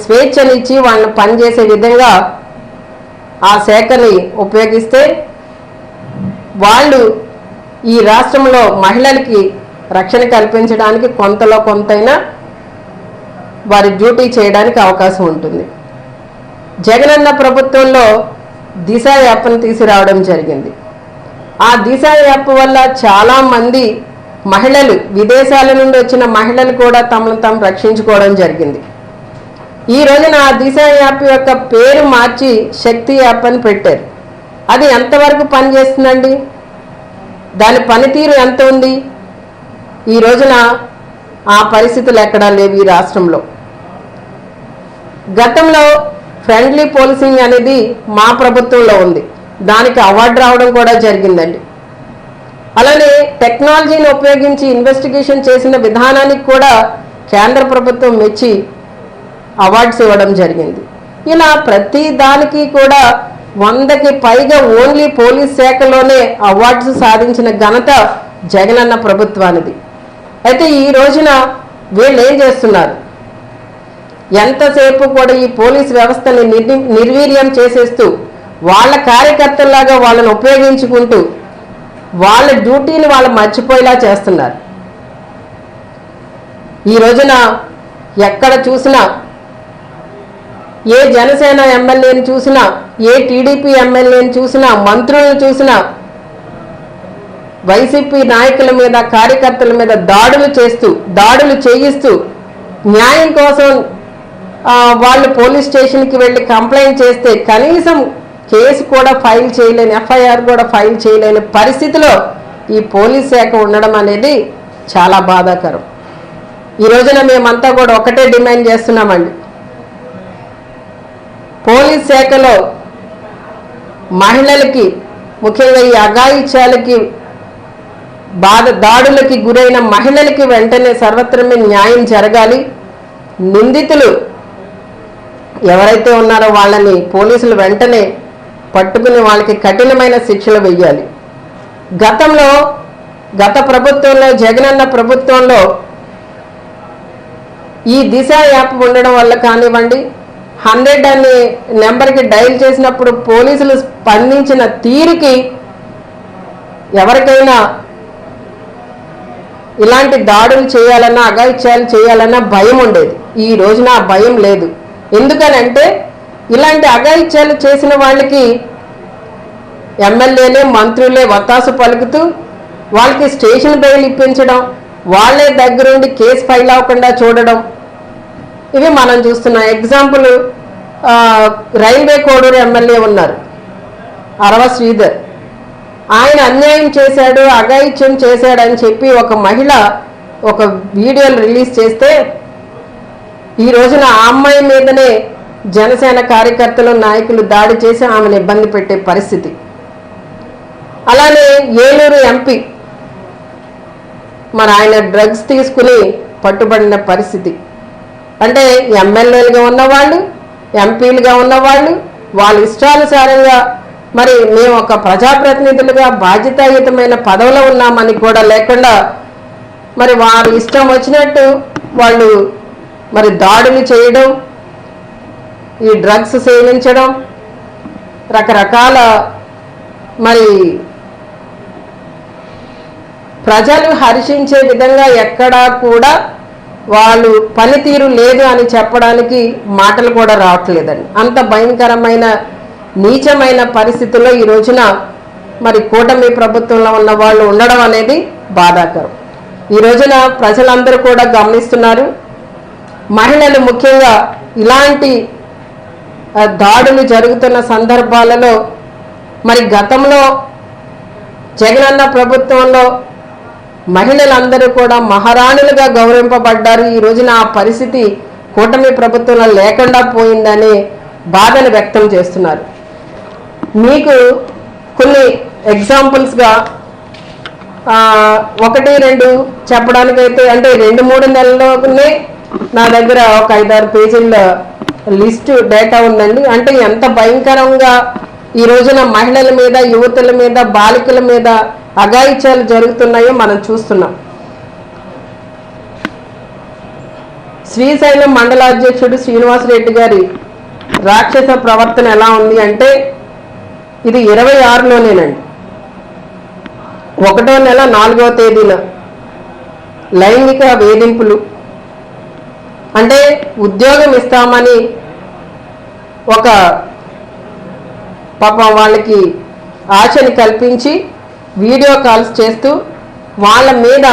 స్వేచ్ఛనిచ్చి వాళ్ళని పనిచేసే విధంగా ఆ శాఖని ఉపయోగిస్తే వాళ్ళు ఈ రాష్ట్రంలో మహిళలకి రక్షణ కల్పించడానికి కొంతలో కొంతైనా వారి డ్యూటీ చేయడానికి అవకాశం ఉంటుంది. జగనన్న ప్రభుత్వంలో దిశ యాప్ను తీసుకురావడం జరిగింది. ఆ దిశ యాప్ వల్ల చాలామంది మహిళలు, విదేశాల నుండి వచ్చిన మహిళలు కూడా తమను తాము రక్షించుకోవడం జరిగింది. ఈ రోజున ఆ దిశ యాప్ యొక్క పేరు మార్చి శక్తి యాప్ అని పెట్టారు. అది ఎంతవరకు పనిచేస్తుందండి? దాని పనితీరు ఎంత ఉంది? ఈ రోజున ఆ పరిస్థితులు ఎక్కడా లేవు ఈ రాష్ట్రంలో. గతంలో ఫ్రెండ్లీ పోలీసింగ్ అనేది మా ప్రభుత్వంలో ఉంది. దానికి అవార్డు రావడం కూడా జరిగిందండి. అలానే టెక్నాలజీని ఉపయోగించి ఇన్వెస్టిగేషన్ చేసిన విధానానికి కూడా కేంద్ర ప్రభుత్వం మెచ్చి అవార్డ్స్ ఇవ్వడం జరిగింది. ఇలా ప్రతి దానికి కూడా 100కి పైగా ఓన్లీ పోలీస్ శాఖలోనే అవార్డ్స్ సాధించిన ఘనత జగనన్న ప్రభుత్వానిది. అయితే ఈ రోజున వీళ్ళు ఏం చేస్తున్నారు? ఎంతసేపు కూడా ఈ పోలీస్ వ్యవస్థని నిర్వీర్యం చేసేస్తూ వాళ్ళ కార్యకర్తల్లాగా వాళ్ళని ఉపయోగించుకుంటూ వాళ్ళ డ్యూటీని వాళ్ళు మర్చిపోయేలా చేస్తున్నారు. ఈ రోజున ఎక్కడ చూసినా, ఏ జనసేన ఎమ్మెల్యేని చూసినా, ఏ టీడీపీ ఎమ్మెల్యేని చూసినా, మంత్రులను చూసినా వైసీపీ నాయకుల మీద, కార్యకర్తల మీద దాడులు చేయిస్తూ న్యాయం కోసం వాళ్ళు పోలీస్ స్టేషన్కి వెళ్ళి కంప్లైంట్ చేస్తే కనీసం కేసు కూడా ఫైల్ చేయలేని, ఎఫ్ఐఆర్ కూడా ఫైల్ చేయలేని పరిస్థితిలో ఈ పోలీస్ శాఖ ఉండడం అనేది చాలా బాధాకరం. ఈ రోజున మేమంతా కూడా ఒకటే డిమాండ్ చేస్తున్నామండి. పోలీస్ శాఖలో మహిళలకి, ముఖ్యంగా ఈ అఘాయిత్యాలకి, దాడులకి గురైన మహిళలకి వెంటనే సర్వత్రమే న్యాయం జరగాలి. నిందితులు ఎవరైతే ఉన్నారో వాళ్ళని పోలీసులు వెంటనే పట్టుకుని వాళ్ళకి కఠినమైన శిక్షలు వేయాలి. గత ప్రభుత్వంలో, జగనన్న ప్రభుత్వంలో ఈ దిశ యాప్ ఉండడం వల్ల కానివ్వండి, 100 అనే నెంబర్కి డైల్ చేసినప్పుడు పోలీసులు స్పందించిన తీరుకి ఎవరికైనా ఇలాంటి దాడులు చేయాలన్నా, అఘాయిత్యాలు చేయాలన్నా భయం ఉండేది. ఈ రోజున ఆ భయం లేదు. ఎందుకనంటే ఇలాంటి అఘాయిత్యాలు చేసిన వాళ్ళకి ఎమ్మెల్యేలే, మంత్రులే వత్తాసు పలుకుతూ వాళ్ళకి స్టేషన్ బెయిల్ ఇప్పించడం, వాళ్ళే దగ్గరుండి కేసు ఫైల్ అవ్వకుండా చూడడం, ఇవి మనం చూస్తున్నాం. ఎగ్జాంపుల్, రైల్వే కోడూరు ఎమ్మెల్యే ఉన్నారు అరవ శ్రీధర్. ఆయన అన్యాయం చేశాడు, అఘాయిత్యం చేశాడని చెప్పి ఒక మహిళ ఒక వీడియోలు రిలీజ్ చేస్తే ఈ రోజున ఆ అమ్మాయి మీదనే జనసేన కార్యకర్తలు, నాయకులు దాడి చేసి ఆమెను ఇబ్బంది పెట్టే పరిస్థితి. అలానే ఏలూరు ఎంపీ, మరి ఆయన డ్రగ్స్ తీసుకుని పట్టుబడిన పరిస్థితి. అంటే ఎమ్మెల్యేలుగా ఉన్నవాళ్ళు, ఎంపీలుగా ఉన్నవాళ్ళు వాళ్ళ ఇష్టానుసారంగా, మరి మేము ఒక ప్రజాప్రతినిధులుగా బాధ్యతాయుతమైన పదవిలో ఉన్నామని కూడా లేకుండా మరి వారి ఇష్టం వచ్చినట్టు వాళ్ళు మరి దాడులు చేయడం, ఈ డ్రగ్స్ సేవించడం, రకరకాల మరి ప్రజలు హర్షించే విధంగా ఎక్కడా కూడా వాళ్ళు పనితీరు లేదు అని చెప్పడానికి మాటలు కూడా రావట్లేదండి. అంత భయంకరమైన, నీచమైన పరిస్థితుల్లో ఈ రోజున మరి కూటమి ప్రభుత్వంలో ఉన్న వాళ్ళు ఉండడం అనేది బాధాకరం. ఈ రోజున ప్రజలందరూ కూడా గమనిస్తున్నారు. మహిళలు ముఖ్యంగా ఇలాంటి దాడులు జరుగుతున్న సందర్భాలలో మరి గతంలో జగనన్న ప్రభుత్వంలో మహిళలందరూ కూడా మహారాణులుగా గౌరవింపబడ్డారు. ఈ రోజున ఆ పరిస్థితి కూటమి ప్రభుత్వంలో లేకుండా పోయిందని బాధను వ్యక్తం చేస్తున్నారు. మీకు కొన్ని ఎగ్జాంపుల్స్గా 1-2 చెప్పడానికైతే, అంటే 2-3 నెలల్లోనే నా దగ్గర ఒక 5-6 పేజీల లిస్టు డేటా ఉందండి. అంటే ఎంత భయంకరంగా ఈ రోజున మహిళల మీద, యువతుల మీద, బాలికల మీద అఘాయిత్యాలు జరుగుతున్నాయో మనం చూస్తున్నాం. శ్రీశైలం మండలాధ్యక్షుడు శ్రీనివాసరెడ్డి గారి రాక్షస ప్రవర్తన ఎలా ఉంది అంటే ఇది 26లోనేనండి. 1వ నెల 4వ తేదీన లైంగిక వేధింపులు, అంటే ఉద్యోగం ఇస్తామని ఒక పాపం వాళ్ళకి ఆశని కల్పించి వీడియో కాల్స్ చేస్తూ వాళ్ళ మీద,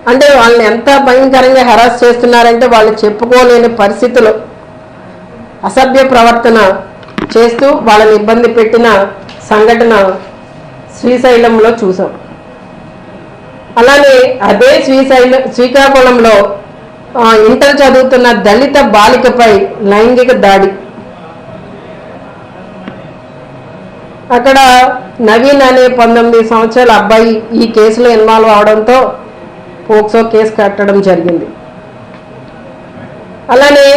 అంటే వాళ్ళని ఎంత భయంకరంగా హెరాస్ చేస్తున్నారంటే వాళ్ళు చెప్పుకోలేని పరిస్థితులు అసభ్య ప్రవర్తన చేస్తూ వాళ్ళని ఇబ్బంది పెట్టిన సంఘటన శ్రీశైలంలో చూసాం. అలానే అదే శ్రీకాకుళంలో ఇంటర్ చదువుతున్న దళిత బాలికపై లైంగిక దాడి. అక్కడ నవీన్ అనే 19 సంవత్సరాల అబ్బాయి ఈ కేసులో ఇన్వాల్వ్ అవడంతో పోక్సో కేసు కట్టడం జరిగింది. అలానే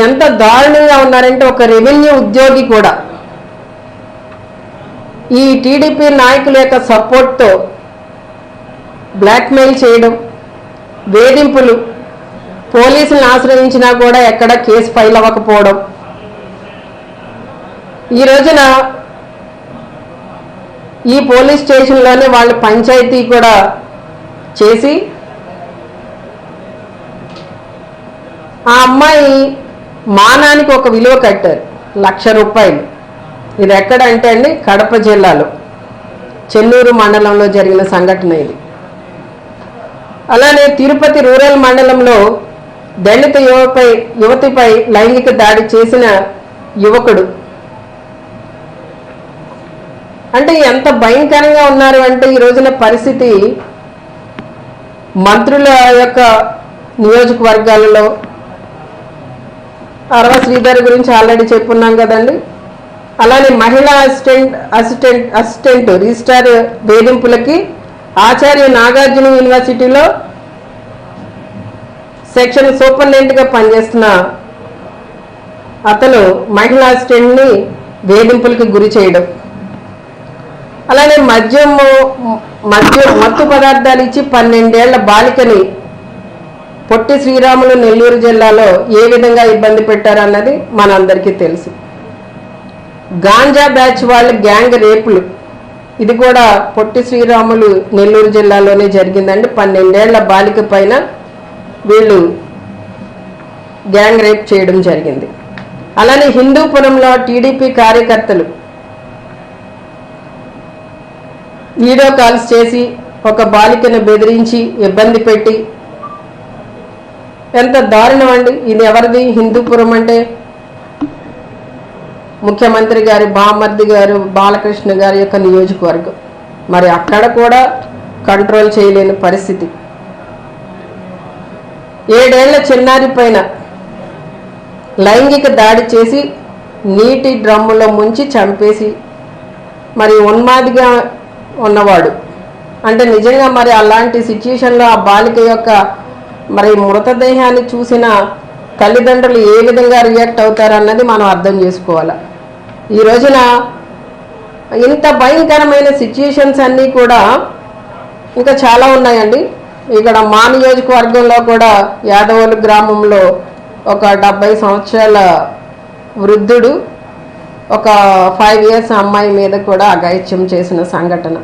ఎంత దారుణంగా ఉన్నారంటే ఒక రెవెన్యూ ఉద్యోగి కూడా ఈ టీడీపీ నాయకుల యొక్క సపోర్ట్తో బ్లాక్మెయిల్ చేయడం, వేధింపులు, పోలీసులను ఆశ్రయించినా కూడా ఎక్కడ కేసు ఫైల్ అవ్వకపోవడం. ఈ రోజున ఈ పోలీస్ స్టేషన్లోనే వాళ్ళు పంచాయతీ కూడా చేసి ఆ అమ్మాయి మానానికి ఒక విలువ కట్టారు, ₹1,00,000. ఇది ఎక్కడంటే అండి కడప జిల్లాలో చెన్నూరు మండలంలో జరిగిన సంఘటన ఇది. అలానే తిరుపతి రూరల్ మండలంలో దళిత యువతిపై లైంగిక దాడి చేసిన యువకుడు. అంటే ఎంత భయంకరంగా ఉన్నారు అంటే ఈ రోజున పరిస్థితి మంత్రుల యొక్క నియోజకవర్గాలలో అరవ శ్రీధర్ గురించి ఆల్రెడీ చెప్పున్నాం కదండి. అలానే మహిళా అసిస్టెంట్ రిజిస్ట్రార్ వేధింపులకి ఆచార్య నాగార్జున యూనివర్సిటీలో సెక్షన్ సూపరింటెండెంట్గా పనిచేస్తున్న అతను మహిళా అసిస్టెంట్ని వేధింపులకి గురి చేయడం. అలానే మత్తు పదార్థాలు ఇచ్చి 12 ఏళ్ల బాలికని పొట్టి శ్రీరాములు నెల్లూరు జిల్లాలో ఏ విధంగా ఇబ్బంది పెట్టారన్నది మనందరికీ తెలుసు. గాంజా బ్యాచ్ వాళ్ళ గ్యాంగ్ రేపులు, ఇది కూడా పొట్టి శ్రీరాములు నెల్లూరు జిల్లాలోనే జరిగిందండి. 12 ఏళ్ల బాలిక పైన వీళ్ళు గ్యాంగ్ రేప్ చేయడం జరిగింది. అలానే హిందూపురంలో టీడీపీ కార్యకర్తలు వీడియో కాల్స్ చేసి ఒక బాలికను బెదిరించి ఇబ్బంది పెట్టి, ఎంత దారుణం అండి. ఇది ఎవరిది? హిందూపురం అంటే ముఖ్యమంత్రి గారి బామర్ది గారు బాలకృష్ణ గారి యొక్క నియోజకవర్గం. మరి అక్కడ కూడా కంట్రోల్ చేయలేని పరిస్థితి. 7 ఏళ్ల చిన్నారి పైన లైంగిక దాడి చేసి నీటి డ్రమ్ములో ముంచి చంపేసి, మరి ఉన్మాదిగా ఉన్నవాడు అంటే నిజంగా మరి అలాంటి సిచ్యుయేషన్లో ఆ బాలిక యొక్క మరి మృతదేహాన్ని చూసిన తల్లిదండ్రులు ఏ విధంగా రియాక్ట్ అవుతారన్నది మనం అర్థం చేసుకోవాలి. ఈ రోజున ఇంత భయంకరమైన సిచ్యుయేషన్స్ అన్నీ కూడా ఇంకా చాలా ఉన్నాయండి. ఇక్కడ మా నియోజకవర్గంలో కూడా యాదవోలు గ్రామంలో ఒక 70 సంవత్సరాల వృద్ధుడు ఒక 5 ఇయర్స్ అమ్మాయి మీద కూడా అఘాయిత్యం చేసిన సంఘటన.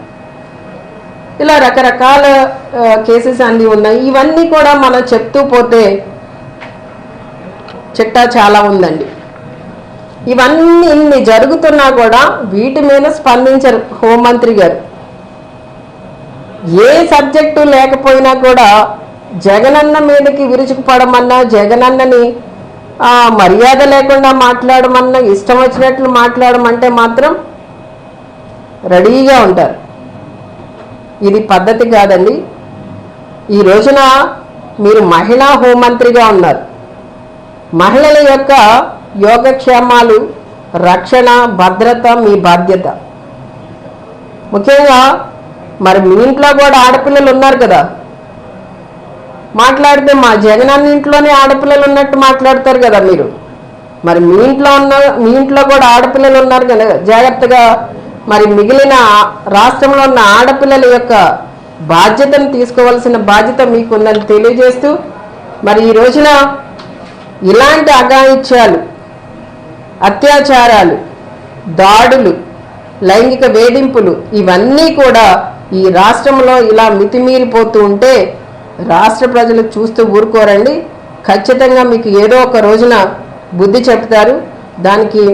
ఇలా రకరకాల కేసెస్ అన్నీ ఉన్నాయి. ఇవన్నీ కూడా మనం చెప్తూ పోతే చిట్టా చాలా ఉందండి. ఇవన్నీ ఇన్ని జరుగుతున్నా కూడా వీటి మీద స్పందించరు హోంమంత్రి గారు. ఏ సబ్జెక్టు లేకపోయినా కూడా జగనన్న మీదకి విరుచుకుపడమన్నా, జగనన్నని మర్యాద లేకుండా మాట్లాడమన్నా, ఇష్టం వచ్చినట్లు మాట్లాడమంటే మాత్రం రెడీగా ఉంటారు. ఇది పద్ధతి కాదండి. ఈ రోజున మీరు మహిళా హోంమంత్రిగా ఉన్నారు. మహిళల యొక్క యోగక్షేమాలు, రక్షణ, భద్రత మీ బాధ్యత. ముఖ్యంగా మరి మీ ఇంట్లో కూడా ఆడపిల్లలు ఉన్నారు కదా, మాట్లాడితే మా జగనన్న ఇంట్లోనే ఆడపిల్లలు ఉన్నట్టు మాట్లాడతారు కదా మీరు. మరి మీ ఇంట్లో కూడా ఆడపిల్లలు ఉన్నారు కదా, జాగ్రత్తగా మరి మిగిలిన రాష్ట్రంలో ఉన్న ఆడపిల్లల యొక్క బాధ్యతను తీసుకోవాల్సిన బాధ్యత మీకుందని తెలియజేస్తూ, మరి ఈ రోజున ఇలాంటి అఘాయిత్యాలు, అత్యాచారాలు, దాడులు, లైంగిక వేధింపులు ఇవన్నీ కూడా ఈ రాష్ట్రంలో ఇలా మితిమీరిపోతూ ఉంటే రాష్ట్ర ప్రజలు చూస్తూ ఊరుకోరండి. ఖచ్చితంగా మీకు ఏదో ఒక రోజున బుద్ధి చెప్తారు. దానికి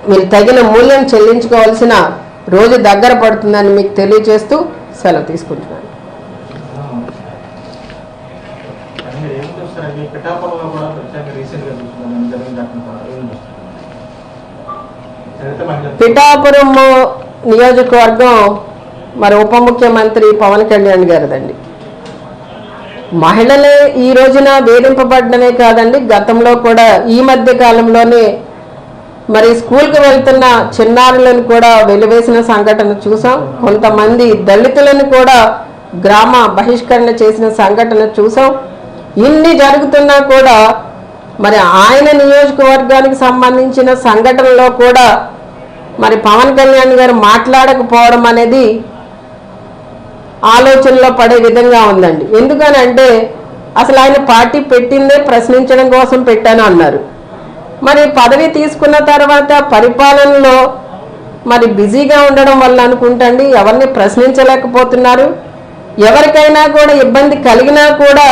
మీరు తగిన మూల్యం చెల్లించుకోవాల్సిన రోజు దగ్గర పడుతుందని మీకు తెలియజేస్తూ సెలవు తీసుకుంటున్నాను. పిఠాపురం నియోజకవర్గం మరి ఉప ముఖ్యమంత్రి పవన్ కళ్యాణ్ గారిదండి. మహిళలే ఈ రోజున వేధింపబడమే కాదండి, గతంలో కూడా ఈ మధ్య కాలంలోనే మరి స్కూల్కి వెళ్తున్న చిన్నారులను కూడా వెలివేసిన సంఘటన చూసాం. కొంతమంది దళితులను కూడా గ్రామ బహిష్కరణ చేసిన సంఘటన చూసాం. ఇన్ని జరుగుతున్నా కూడా మరి ఆయన నియోజకవర్గానికి సంబంధించిన సంఘటనలో కూడా మరి పవన్ కళ్యాణ్ గారు మాట్లాడకపోవడం అనేది ఆలోచనలో పడే విధంగా ఉందండి. ఎందుకనంటే అసలు ఆయన పార్టీ పెట్టిందే ప్రశ్నించడం కోసం పెట్టాను అన్నారు. మరి పదవి తీసుకున్న తర్వాత పరిపాలనలో మరి బిజీగా ఉండడం వల్ల అనుకుంటండి ఎవరిని ప్రశ్నించలేకపోతున్నారు. ఎవరికైనా కూడా ఇబ్బంది కలిగినా కూడా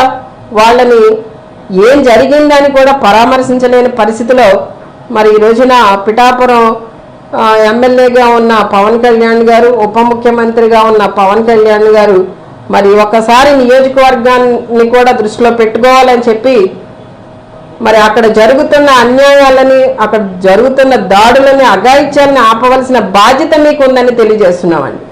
వాళ్ళని ఏం జరిగిందని కూడా పరామర్శించలేని పరిస్థితిలో మరి ఈ రోజున పిఠాపురం ఎమ్మెల్యేగా ఉన్న పవన్ కళ్యాణ్ గారు, ఉప ముఖ్యమంత్రిగా ఉన్న పవన్ కళ్యాణ్ గారు మరి ఒకసారి నియోజకవర్గాన్ని కూడా దృష్టిలో పెట్టుకోవాలని చెప్పి మరి అక్కడ జరుగుతున్న అన్యాయాలని, అక్కడ జరుగుతున్న దాడులని, అఘాయిత్యాలని ఆపవలసిన బాధ్యత మీకు ఉందని తెలియజేస్తున్నామండి.